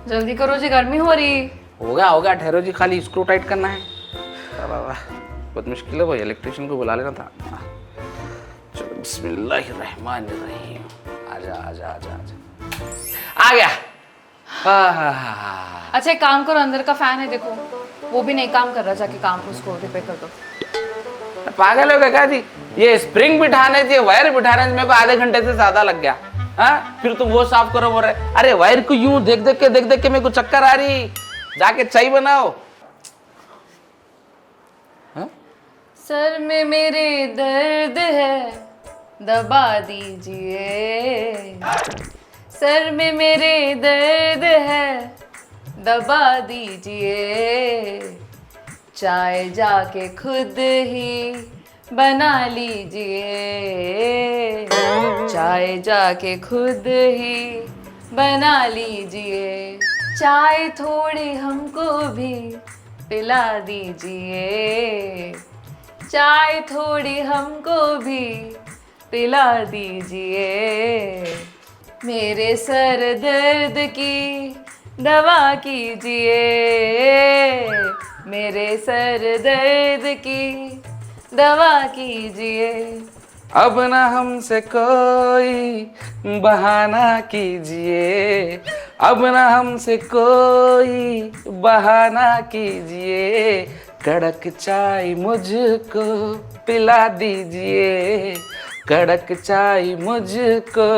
जल्दी करो जी, गर्मी हो रही। होगा ठहरो जी, खाली स्क्रू टाइट करना है। वाह बहुत मुश्किल है भाई, इलेक्ट्रिशियन को बुला लेना था। चलो बिस्मिल्लाहिर्रहमानिर्रहीम। आजा आजा आजा आजा, आ गया। अच्छा एक काम करो, अंदर का फैन है देखो, वो भी नहीं काम कर रहा, जाके काम उसको रिपेयर कर दो। पागल हो गया जी, ये स्प्रिंग बिठाने से वायर बिठाने से मेरे को आधे घंटे से ज्यादा लग गया। हाँ फिर तुम वो साफ करो बोल रहे। अरे वायर को यूं देख देख के मेरे को चक्कर आ रही, जाके चाय बनाओ। हाँ? सर में मेरे दर्द है, दबा दीजिए। सर में मेरे दर्द है, दबा दीजिए। चाय जाके खुद ही बना लीजिए। चाय जाके खुद ही बना लीजिए। चाय थोड़ी हमको भी पिला दीजिए। चाय थोड़ी हमको भी पिला दीजिए। मेरे सर दर्द की दवा कीजिए। मेरे सर दर्द की दवा कीजिए। अब ना हमसे कोई बहाना कीजिए, अब ना हमसे कोई बहाना कीजिए। कड़क चाय मुझको पिला दीजिए, कड़क चाय मुझको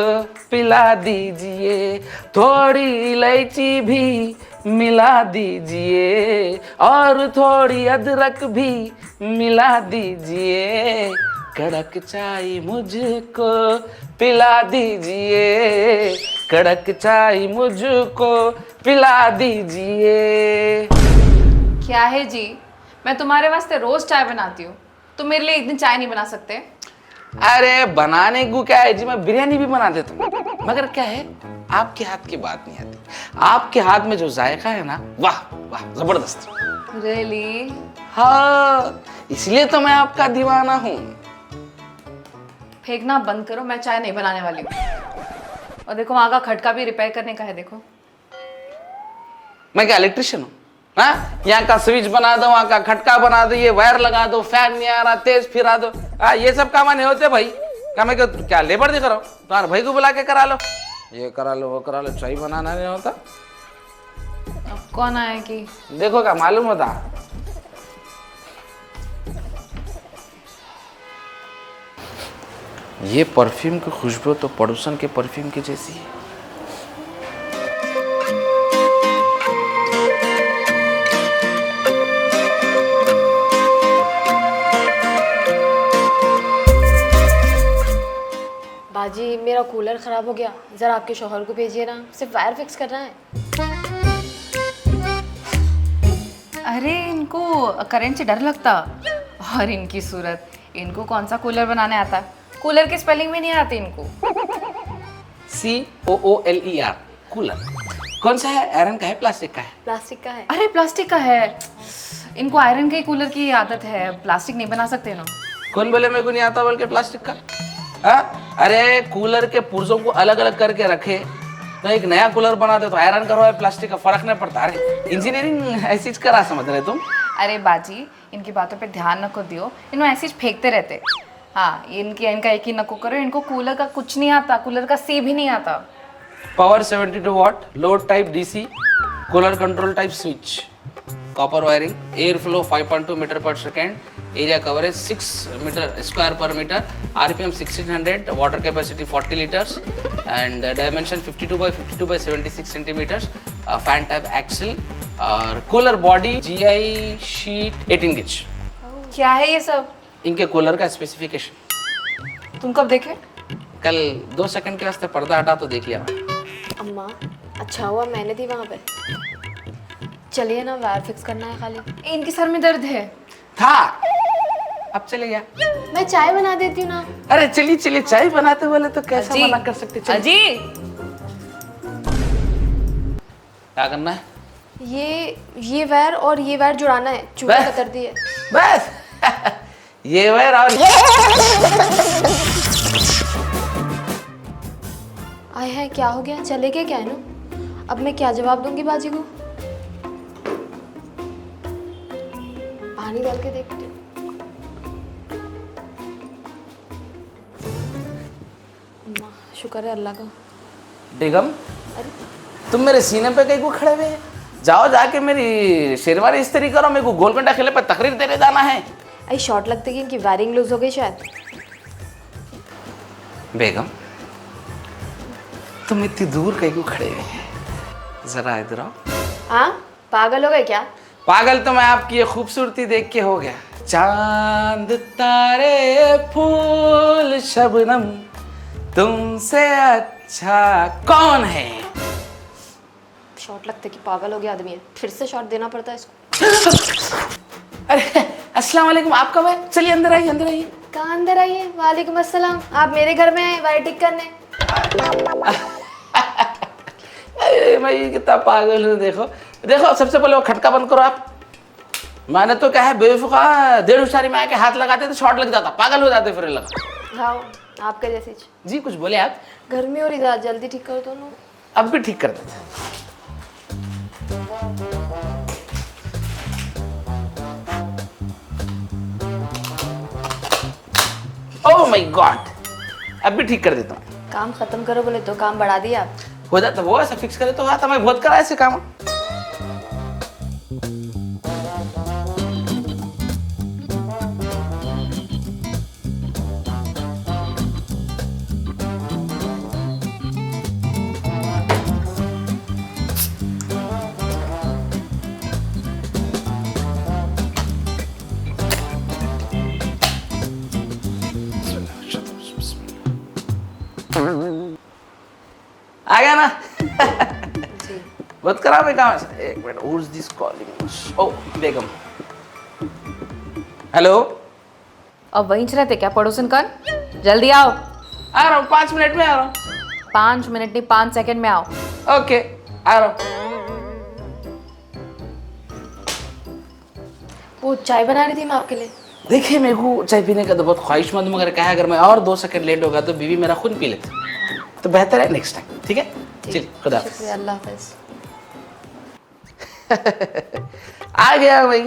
पिला दीजिए। थोड़ी इलायची भी मिला दीजिए और थोड़ी अदरक भी मिला दीजिए। कड़क चाय मुझको पिला दीजिए, कड़क चाय मुझको पिला दीजिए। क्या है जी, मैं तुम्हारे वास्ते रोज चाय बनाती हूँ, तुम मेरे लिए एक दिन चाय नहीं बना सकते? अरे बनाने को क्या है जी, मैं बिरयानी भी बना देता हूँ, मगर क्या है आपके हाथ की बात नहीं आती। आपके हाथ में जो जायका है ना, वाह वाह जबरदस्त। रियली? हाँ इसलिए तो मैं आपका दीवाना हूँ। फेंकना बंद करो, मैं चाय नहीं बनाने वाली हूँ। और देखो वहां का खटका भी रिपेयर करने का है, देखो। मैं क्या इलेक्ट्रिशियन हूँ? हाँ यहाँ का स्विच बना दो, वहाँ का खटका बना दो, ये वायर लगा दो, फैन नहीं आ रहा तेज फिरा दो। ये सब काम नहीं होते भाई। क्या मैं क्या लेबर दिख रहा हूँ? तुम्हारे भाई को बुला के करा लो, ये करा लो वो करा लो, चाय बनाना नहीं होता। अब कौन आए कि देखो क्या मालूम होता। ये परफ्यूम की खुशबू तो पड़ोसन के परफ्यूम की जैसी है। बाजी मेरा कूलर ख़राब हो गया, ज़रा आपके शौहर को भेजिए ना, सिर्फ वायर फिक्स करना है। अरे इनको करंट से डर लगता, और इनकी सूरत, इनको कौन सा कूलर बनाने आता? कूलर की स्पेलिंग भी नहीं आती इनको। COOLER cooler. कौन सा है, आयरन का है प्लास्टिक का है? प्लास्टिक का है। अरे प्लास्टिक का है, इनको आयरन के कूलर की आदत है, प्लास्टिक नहीं बना सकते ना। कौन बोले मेरे को नहीं आता बल्कि प्लास्टिक का? हाँ अरे कूलर के पुर्जों को अलग अलग करके रखे तो एक नया कूलर बना दे, तो आयरन का हो प्लास्टिक का फर्क नहीं पड़ता। अरे इंजीनियरिंग ऐसी करा समझ रहे तुम? अरे बाजी इनकी बातों पे ध्यान नको दियो, इन्हों ऐसे ही फेंकते रहते। हाँ इनका एक ही नको करो, इनको कूलर का कुछ नहीं आता, कूलर का सी भी नहीं आता। Power 72 watt, load type DC, cooler control type switch, copper wiring, air flow 5.2 metre per second, area coverage 6 metre square per metre, RPM 1600, water capacity 40 litres and dimension 52 by 52 by 76 centimetres, fan type axle और cooler body GI sheet 18 inch. क्या है ये सब? इनके cooler का specification. तुम कब देखे? कल 2 सेकंड के वास्ते पर्दा हटा तो देख लिया मैं। अम्मा अच्छा हुआ मैंने थी वहाँ पे। चलिए ना, वायर फिक्स करना है खाली। इनके सर में दर्द है। था अब चले गया। मैं चाय बना देती हूँ ना। अरे चलिए चलिए, चाय बनाते बोले तो कैसा अजी, मना कर सकते। चलिए। अजी क्या करना है? ये वायर और ये वायर जुड़ाना है, चूड़ा बस। कतर दी है। बस ये वायर और आए हैं, क्या हो गया, चले गए क्या है ना? अब मैं क्या जवाब दूंगी बाजी को? पानी डाल के देखती हूँ। अम्मा, शुक्र है अल्लाह का। बेगम, अरे तुम मेरे सीने पे कहीं को खड़े हुए हैं? जाओ जाके मेरी शेरवानी इस्त्री करो, मेरे को गोलकंडा खेले पर तकरीर देने जाना है। आई शॉर्ट लगते कि इनकी वायरिंग लूज हो गई शायद। बेगम, तुम इतनी दूर कहीं को खड़े हुए हैं? जरा इधर आओ। हाँ, पागल हो गए क्या? पागल तो मैं आपकी ये खूबसूरती देख के हो गया। चांद तारे फूल शबनम, तुमसे अच्छा कौन है? शॉर्ट लगते कि पागल हो गया आदमी है। फिर से शॉर्ट देना पड़ता है इसको। अरे अस्सलाम वालेकुम, आप कब है? चलिए अंदर आइए, अंदर आइए। कहाँ अंदर आइए? वालेकुम अस्सलाम। आप मेरे घर में आए वायर ठीक करने? अरे मैं ये कितना पागल हूँ। देखो देखो, सबसे पहले वो खटका बंद करो आप। मैंने तो क्या है, बेवकूफ़ा डेढ़ उशारी में आके हाथ लगाते तो शॉर्ट लग जाता, पागल हो जाते फिर लगा। हाँ, आपके जैसी। जी कुछ बोले आप? गर्मी हो रही है, जल्दी ठीक कर दो ना। अब भी ठीक कर देते। ओह माय गॉड, अब भी ठीक कर देता हूँ। काम खत्म करो बोले तो काम बढ़ा दिया आप। हो जाता वो ऐसा फिक्स करे तो आता, मैं बहुत करा ऐसे काम। आ गया ना? जी। बहुत करा मैं काम से। एक मिनट, who's this calling? ओ बेगम, हेलो। अब वहीं से रहते क्या पड़ोसन कन? जल्दी आओ। आ रहा हूँ, 5 मिनट में आ रहा हूँ। 5 मिनट नहीं, 5 सेकंड में आओ। ओके, आ रहा हूँ। वो चाय बना रही थी मैं आपके लिए। देखिए मेरे को चाय पीने का तो बहुत ख्वाहिशमंद, मगर क्या है, अगर मैं और 2 सेकंड लेट होगा तो बीवी मेरा खून पी लेती, तो बेहतर है नेक्स्ट टाइम। ठीक है, चलिए खुदा हाफिज़। शुक्रिया, अल्लाह हाफिज़। आ गया भाई।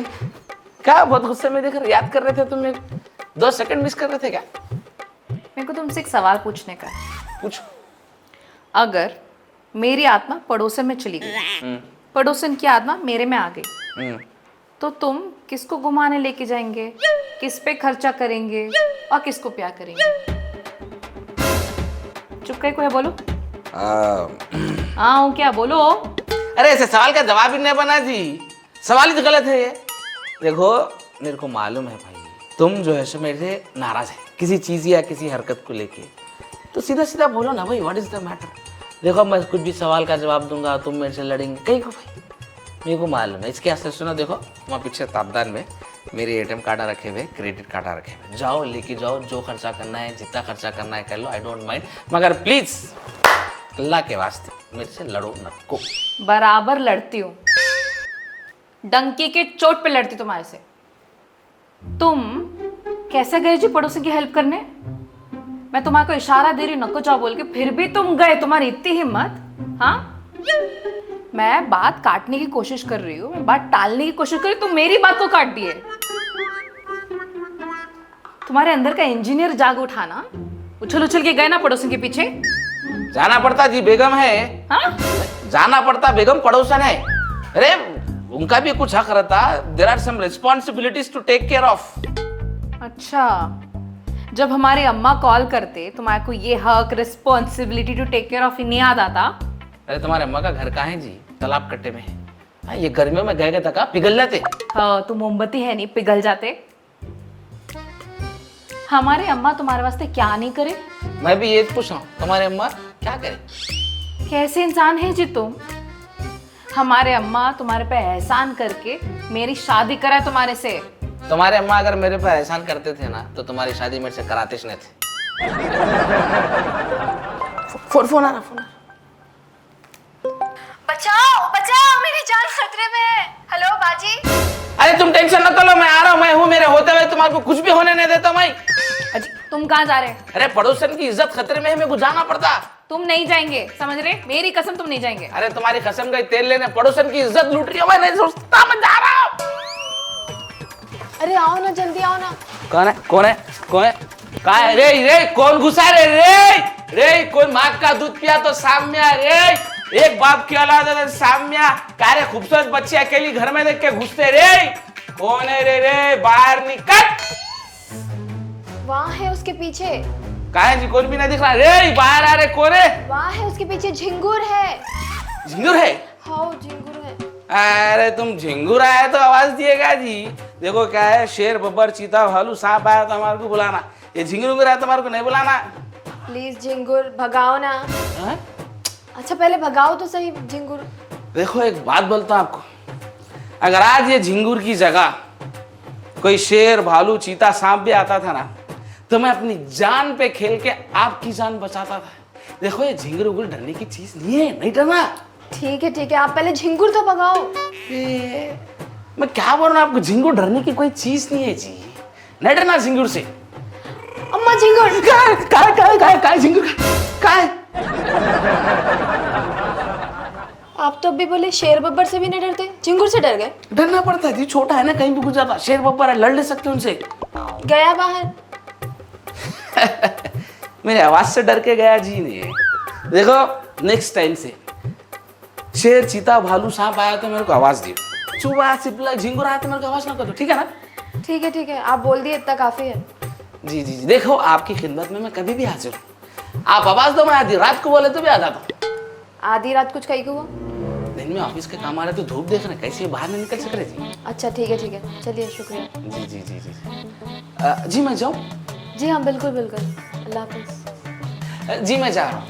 क्या बहुत गुस्से में देख रहे, याद कर रहे थे तुम? 2 सेकंड मिस कर रहे थे क्या? मेरे को तुमसे एक सवाल पूछने का है। पूछो। अगर मेरी आत्मा पड़ोसन में चली गई, पड़ोसन की आत्मा मेरे में आ गई, तो तुम किसको घुमाने लेके जाएंगे, किस पे खर्चा करेंगे और किसको प्यार करेंगे? चुप कहीं को है, बोलो। हाँ हूँ क्या, बोलो। अरे ऐसे सवाल का जवाब ही नहीं बना जी, सवाल ही तो गलत है ये। देखो मेरे को मालूम है भाई, तुम जो है सो मेरे से नाराज है किसी चीज या किसी हरकत को लेके, तो सीधा सीधा बोलो ना भाई, व्हाट इज द मैटर। देखो मैं कुछ भी सवाल का जवाब दूंगा, तुम मेरे से लड़ेंगे कहीं को भाई, मेरे को मालूम है। इसके आस्ते सुनो, देखो वहाँ पीछे ताबदान में मेरे एटीएम कार्ड रखे हुए, क्रेडिट कार्ड रखे हुए, जाओ लेके जाओ, जो खर्चा करना है जितना खर्चा करना है कर लो, आई डोंट माइंड, मगर प्लीज अल्लाह के वास्ते मेरे से लड़ो नको। बराबर लड़ती हूँ, डंकी के चोट पे लड़ती तुम्हारे से। तुम कैसे गए जी पड़ोसी की हेल्प करने? मैं तुम्हारे को इशारा दे रही हूँ नको जाओ बोल के, फिर भी तुम गए। तुम्हारी इतनी हिम्मत? हाँ, मैं बात काटने की कोशिश कर रही हूँ, मैं बात टालने की कोशिश कर रही हूँ, तुम मेरी बात को काट दिए। तुम्हारे अंदर का इंजीनियर जाग उठा ना, उछल उछल के गए ना पड़ोसी के पीछे। जाना पड़ता जी, बेगम है। हाँ? जाना पड़ता, बेगम पड़ोसन है। अरे उनका भी कुछ हक रहता, there are some responsibilities to take care of. अच्छा, जब हमारे अम्मा कॉल करते तुम्हारे को ये हक, responsibility to take care of नहीं याद आता? अरे तुम्हारे अम्मा का घर कहाँ है जी? तालाब कट्टे में है। हाँ, ये गर्मियों में गए तक पिघल जाते। हाँ, तुम मोमबत्ती है नहीं, पिघल जाते। हमारे अम्मा तुम्हारे वास्ते क्या नहीं करे? मैं भी ये पूछ रहा हूँ, तुम्हारे अम्मा क्या करे? कैसे इंसान है जी तुम? हमारे अम्मा तुम्हारे पे एहसान करके मेरी शादी कराए तुम्हारे से। तुम्हारे अम्मा अगर मेरे पे एहसान करते थे ना, तो तुम्हारी शादी मेरे से कराते नहीं थे। फोन आ रहा, फोन। बचाओ बचाओ, मेरी जान खतरे में है। हेलो बाजी। अरे तुम टेंशन न करो, मैं आ रहा हूँ, मैं हूँ, मेरे होते हुए तुम्हारे को कुछ भी होने नहीं देता मैं। अजी तुम कहाँ जा रहे हैं? अरे पड़ोसन की इज्जत खतरे में है, मेरे को जाना पड़ता। तुम नहीं जाएंगे, समझ रहे? मेरी कसम तुम नहीं जाएंगे। अरे तुम्हारी कसम गई तेल लेने, पड़ोसन की इज्जत लूट रही हो, मैं नहीं सोचता, मैं जा रहा हूँ। अरे आओ ना, जल्दी आओ ना। कौन है कौन है कौन है? कहाँ है रे? रे कौन घुसा रे? कोई माँ का दूध पिया तो साम्या रे, एक बाप की औलाद है साम्या। क्या रे खूबसूरत बच्ची अकेली घर में देख के घुसते रे? कौन है रे? बाहर निकल। वहाँ है उसके पीछे। कहा है जी? कोई भी नहीं दिख रहा रे, बाहर आ रे। कौन है? वहाँ है उसके पीछे, झिंगुर है। झिंगुर है? हाँ झिंगुर है। अरे तुम झिंगुर आए तो आवाज दिएगा जी। देखो क्या है, शेर बब्बर चीता भालू सांप आया तो हमारे को बुलाना, ये झिंगुर आया तो हमारे को नहीं बुलाना। प्लीज झिंगुर भगाओ ना। हाँ? अच्छा पहले भगाओ तो सही झिंगुर। देखो एक बात बोलता हूँ आपको, अगर आज ये झिंगुर की जगह कोई शेर भालू चीता सांप भी आता था ना, तो मैं अपनी जान पे खेल के आपकी जान बचाता था। देखो ये झिंगुर उगुर डरने की चीज नहीं है, नहीं डरना। ठीक है, आप पहले झिंगुर तो भगाओ। मैं क्या बोल रहा हूँ आपको, झिंगुर डरने की कोई चीज नहीं है जी, नहीं डरना झिंगुर से। अम्मा झिंगुर। काय झिंगुर काय? आप तो अभी बोले शेर बब्बर से भी नहीं डरते, झिंगुर से डर गए। डरना पड़ता है जी, छोटा है ना, कहीं भी घुस जाता। शेर बब्बर है, लड़ ले सकते उनसे। गया बाहर। मेरी आवाज से डर के गया जी नहीं। देखो नेक्स्ट टाइम से शेर चीता भालू सांप आया तो मेरे को आवाज दियो, चूहा सिपला झिंगुर आया तो मेरे को आवाज ना करो, ठीक है ना? ठीक है, आप बोल दिए इतना काफी है। जी जी जी, देखो आपकी खिदमत में मैं कभी भी हाजिर हूँ। आप आवाज दो, मैं आधी रात को बोले तो भी आ जाता हूँ। आधी रात कुछ कहीं को हुआ? दिन में ऑफिस के काम आ रहे तो धूप देख रहे, कैसे बाहर नहीं निकल सक रहे जी। अच्छा ठीक है, चलिए शुक्रिया। जी जी जी जी जी मैं जाऊँ? जी हाँ बिल्कुल अल्लाह हाफिज। जी मैं जा रहा हूँ।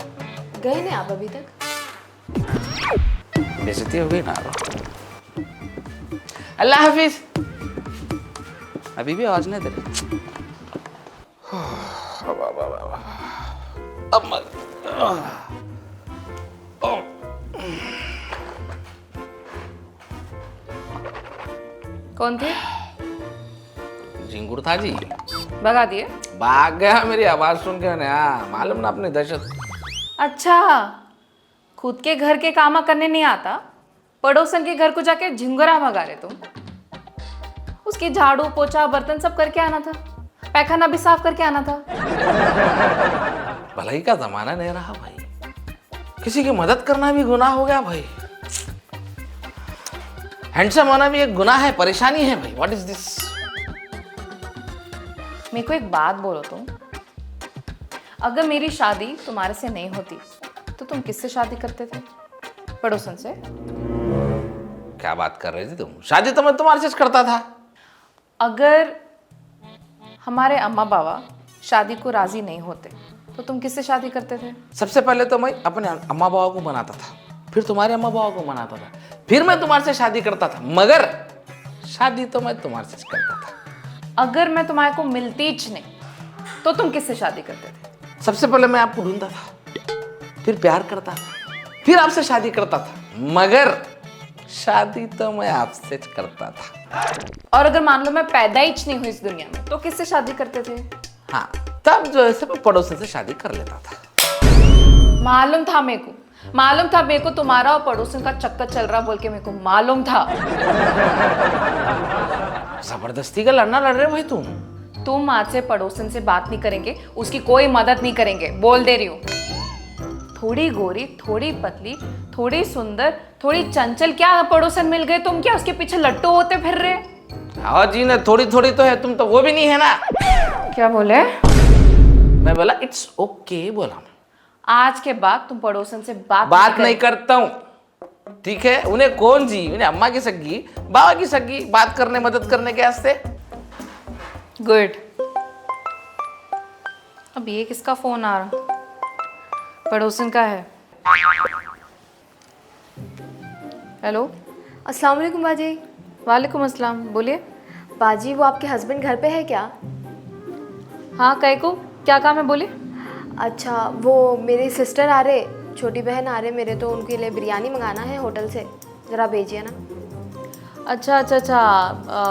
गए नहीं आप अभी तक? बेइज्जती हो गई ना। अल्लाह हाफिज। अभी भी आवाज नहीं दे रही। अब कौन थे? झिंगुर था जी। भगा दिए? भाग गया मेरी आवाज सुन के। हाँ मालूम ना अपनी दहशत। अच्छा, खुद के घर के कामा करने नहीं आता, पड़ोसन के घर को जाके झिंगुरा भगा रहे तुम। उसकी झाड़ू पोछा बर्तन सब करके आना था, पैखाना भी साफ करके आना था। भलाई का जमाना नहीं रहा भाई, किसी की मदद करना भी गुनाह हो गया भाई। हैंडसम होना भी एक गुनाह है, परेशानी है भाई। What is this? मेरे को एक बात बोलो तुम, अगर मेरी शादी तुम्हारे से नहीं होती तो तुम किससे शादी करते थे? पड़ोसन से? क्या बात कर रही थी तुम? शादी तो मैं तुम्हारे से करता था। अगर हमारे अम्मा बाबा शादी को राजी नहीं होते तो तुम किससे शादी करते थे? सबसे पहले तो मैं अपने अम्मा बाबा को मनाता था, फिर तुम्हारे अम्मा बाबा को मनाता था, फिर मैं तुम्हारे से शादी करता था, मगर शादी तो मैं तुम्हारे से करता था। अगर मैं तुम्हारे को मिलती ही नहीं तो तुम किससे शादी करते थे? सबसे पहले मैं आपको ढूंढता था, फिर प्यार करता था, फिर आपसे शादी करता था, मगर शादी तो मैं आपसे करता था। और अगर मान लो मैं पैदा ही नहीं हुई इस दुनिया में तो किससे शादी करते थे? हाँ तब जो है मैं पड़ोसन से शादी कर लेता था। मालूम था मेरे को तुम्हारा और पड़ोसन का चक्कर चल रहा बोल के मेरे को मालूम था। जबरदस्ती का लड़ना लड़ रहे भाई तुम आज से पड़ोसन से बात नहीं करेंगे, उसकी कोई मदद नहीं करेंगे, बोल दे रही हूँ। थोड़ी गोरी, थोड़ी पतली, थोड़ी सुंदर, थोड़ी चंचल, क्या पड़ोसन मिल गए तुम क्या उसके पीछे लट्टू होते फिर रहे? हाँ जी ना, थोड़ी थोड़ी तो है, तुम तो वो भी नहीं है ना। क्या बोले? मैं बोला इट्स ओके बोला। आज के बाद तुम पड़ोसन से बात नहीं करता हूँ, ठीक है? उन्हें कौन जी, उन्हें अम्मा की सगी बाबा की सगी बात करने मदद करने के वास्ते। गुड। अब ये किसका फोन आ रहा? पड़ोसन का है। हेलो, अस्सलाम वालेकुम बाजी। वालेकुम अस्सलाम, बोलिए। बाजी वो आपके हस्बैंड घर पे है क्या? हाँ कहे को, क्या काम है, बोलिए। अच्छा वो मेरी सिस्टर आ रहे, छोटी बहन आ रहे मेरे, तो उनके लिए बिरयानी मंगाना है होटल से, ज़रा भेजिए ना। अच्छा,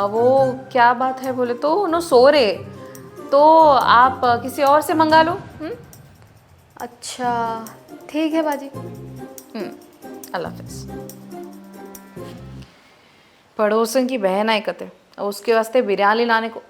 वो क्या बात है बोले तो उन्होंने सो रहे, तो आप किसी और से मंगा लो। अच्छा ठीक है बाजी। अल्लाह हाफिज। पड़ोसन की बहन आई कते और उसके वास्ते बिरयानी लाने को